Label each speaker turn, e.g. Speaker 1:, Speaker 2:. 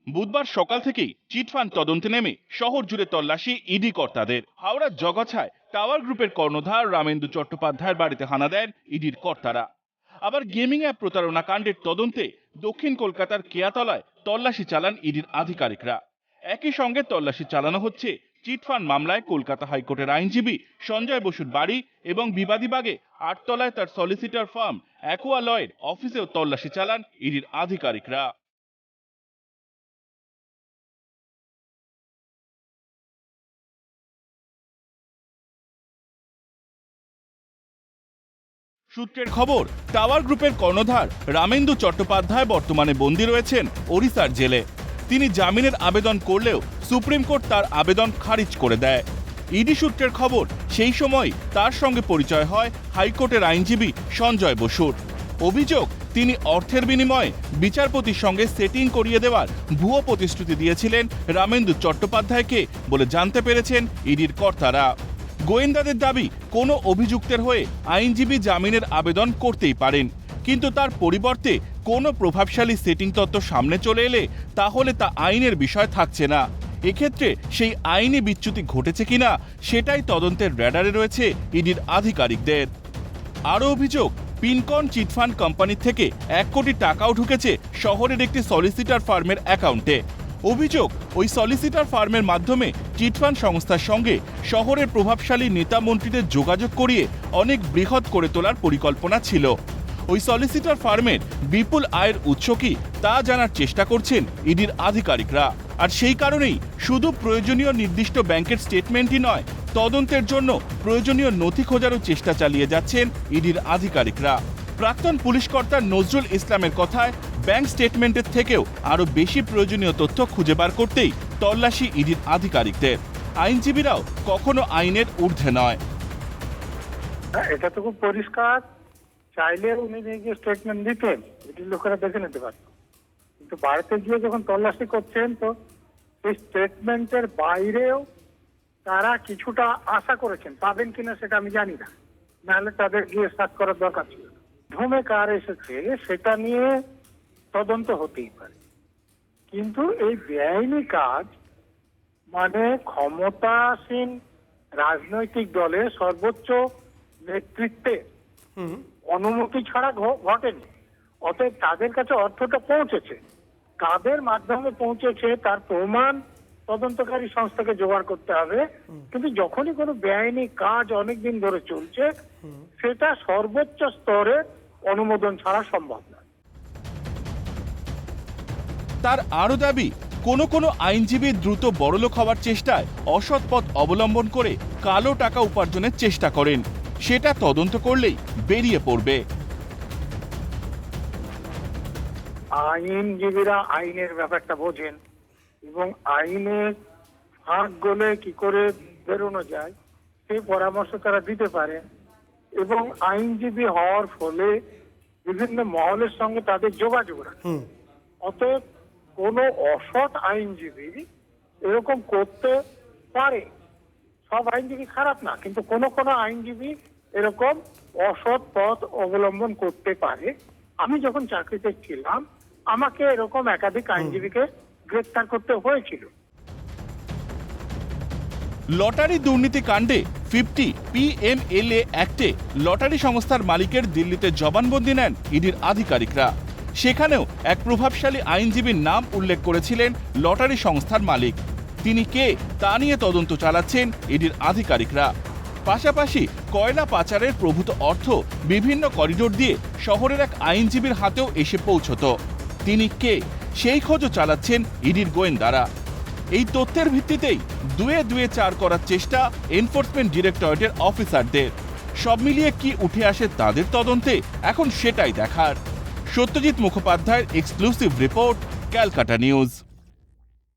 Speaker 1: বুধবার সকাল থেকেই চিটফান্ড তদন্তে নেমে শহর জুড়ে তল্লাশি ইডি কর্তাদের। হাওড়ার জগাছায় টাওয়ার গ্রুপের কর্ণধার রামেন্দু চট্টোপাধ্যায়ের বাড়িতে হানা দেন ইডির কর্তারা। আবার গেমিং অ্যাপ প্রতারণা কাণ্ডের তদন্তে দক্ষিণ কলকাতার কেয়াতলায় তল্লাশি চালান ইডির আধিকারিকরা। একই সঙ্গে তল্লাশি চালানো হচ্ছে চিটফান্ড মামলায় কলকাতা হাইকোর্টের আইনজীবী সঞ্জয় বসুর বাড়ি এবং বিবাদীবাগে 8 তলায় তার সলিসিটর ফার্ম অ্যাকুয়ালয়ের অফিসেও তল্লাশি চালান ইডির আধিকারিকরা। সূত্রের খবর, টাওয়ার গ্রুপের কর্ণধার রামেন্দু চট্টোপাধ্যায় বর্তমানে বন্দী রয়েছেন ওড়িশার জেলে। তিনি জামিনের আবেদন করলেও সুপ্রিম কোর্ট তার আবেদন খারিজ করে দেয়। ইডি সূত্রের খবর, সেই সময় তার সঙ্গে পরিচয় হয় হাইকোর্টের আইনজীবী সঞ্জয় বসুর। অভিযোগ, তিনি অর্থের বিনিময়ে বিচারপতির সঙ্গে সেটিং করিয়ে দেওয়ার ভুয়ো প্রতিশ্রুতি দিয়েছিলেন রামেন্দু চট্টোপাধ্যায়কে বলে জানতে পেরেছেন ইডির কর্তারা। গোয়েন্দাদের দাবি, কোনো অভিযুক্তের হয়ে আইনজীবী জামিনের আবেদন করতেই পারেন, কিন্তু তার পরিবর্তে কোনো প্রভাবশালী সেটিং তত্ত্ব সামনে চলে এলে তাহলে তা আইনের বিষয় থাকছে না। এক্ষেত্রে সেই আইনি বিচ্যুতি ঘটেছে কিনা সেটাই তদন্তের র্যাডারে রয়েছে ইডির আধিকারিকদের। আরও অভিযোগ, পিনকন চিটফান্ড কোম্পানির থেকে 1 কোটি টাকাও ঢুকেছে শহরের একটি সলিসিটর ফার্মের অ্যাকাউন্টে। অভিযোগ, ওই সলিসিটর ফার্মের মাধ্যমে চিটফান্ড সংস্থার সঙ্গে শহরের প্রভাবশালী নেতা মন্ত্রীদের যোগাযোগ করিয়ে অনেক বৃহৎ করে তোলার পরিকল্পনা ছিল। ওই সলিসিটর ফার্মের বিপুল আয়ের উৎস কি তা জানার চেষ্টা করছেন ইডির আধিকারিকরা। আর সেই কারণেই শুধু প্রয়োজনীয় নির্দিষ্ট ব্যাংকের স্টেটমেন্টই নয়, তদন্তের জন্য প্রয়োজনীয় নথি খোঁজারও চেষ্টা চালিয়ে যাচ্ছেন ইডির আধিকারিকরা। প্রাক্তন পুলিশ কর্তা নজরুল ইসলামের কথায়, ব্যাংক স্টেটমেন্টের থেকেও আরো বেশি প্রয়োজনীয় তথ্য খুঁজে বার করতেই তল্লাশি ইডির আধিকারিকদের। আইনজীবীরাও কখনো আইনের ঊর্ধ্বে নয়।
Speaker 2: এটা তো খুব পরিষ্কার, চাইলে উনি যে স্টেটমেন্ট দিতেন ইডির লোকেরা দেখে নিতে পারত, কিন্তু বাড়িতে গিয়ে যখন তল্লাশি করছেন তো সেই স্টেটমেন্টের বাইরেও তারা কিছুটা আশা করেছেন, পাবেন কিনা সেটা আমি জানি না, নাহলে তাদের গিয়ে সার্চ করার দরকার ছিল। ধুমে কার এসেছে সেটা নিয়ে তদন্ত হতেই পারে, কিন্তু এই বেআইনি কাজ মানে ক্ষমতাসীন রাজনৈতিক দলের সর্বোচ্চ নেতৃত্বে অনুমতি ছাড়া ঘটেনি। অতএব তাদের কাছে অর্থটা পৌঁছেছে, কাদের মাধ্যমে পৌঁছেছে তার প্রমাণ তদন্তকারী সংস্থাকে জোগাড় করতে হবে। কিন্তু যখনই কোনো বেআইনি কাজ অনেকদিন ধরে চলছে, সেটা সর্বোচ্চ স্তরে অনুমোদন ছাড়া সম্ভব নয়।
Speaker 1: তার আরও দাবি, কোনো কোনো আইনজীবী দ্রুত বড়লোক হওয়ার চেষ্টায় অসৎ পথ অবলম্বন করে কালো টাকা উপার্জনের চেষ্টা করেন, সেটা তদন্ত করলেই বেরিয়ে পড়বে।
Speaker 2: আইনজীবীরা আইনের ব্যাপারটা বোঝেন এবং আইনের ফাঁক গলে কি করে বেরোনো যায় সেই পরামর্শ তারা দিতে পারে, এবং আইনজীবী হওয়ার ফলে বিভিন্ন মহলের সঙ্গে তাদের যোগাযোগ রাখে। অতএব কোনো অসৎ আইনজীবী এরকম করতে পারে। সব আইনজীবী খারাপ না, কিন্তু কোনো কোনো আইনজীবী এরকম অসৎ পথ অবলম্বন করতে পারে। আমি যখন চাকরিতে ছিলাম আমাকে এরকম একাধিক আইনজীবীকে গ্রেফতার করতে হয়েছিল।
Speaker 1: লটারি দুর্নীতি কাণ্ডে 50 PMLA অ্যাক্টে লটারি সংস্থার মালিকের দিল্লিতে জবানবন্দি নেন ইডির আধিকারিকরা। সেখানেও এক প্রভাবশালী আইনজীবীর নাম উল্লেখ করেছিলেন লটারি সংস্থার মালিক। তিনি কে তা নিয়ে তদন্ত চালাচ্ছেন ইডির আধিকারিকরা। পাশাপাশি কয়লা পাচারের প্রভূত অর্থ বিভিন্ন করিডোর দিয়ে শহরের এক আইনজীবীর হাতেও এসে পৌঁছত। তিনি কে সেই খোঁজও চালাচ্ছেন ইডির গোয়েন্দারা। এই তথ্যের ভিত্তিতেই 2-4 করার চেষ্টা এনফোর্সমেন্ট ডিরেক্টরেটের অফিসারদের। সব মিলিয়ে কি উঠে আসে তাদের তদন্তে, এখন সেটাই দেখার। সত্যজিৎ মুখোপাধ্যায়ের এক্সক্লুসিভ রিপোর্ট, ক্যালকাটা নিউজ।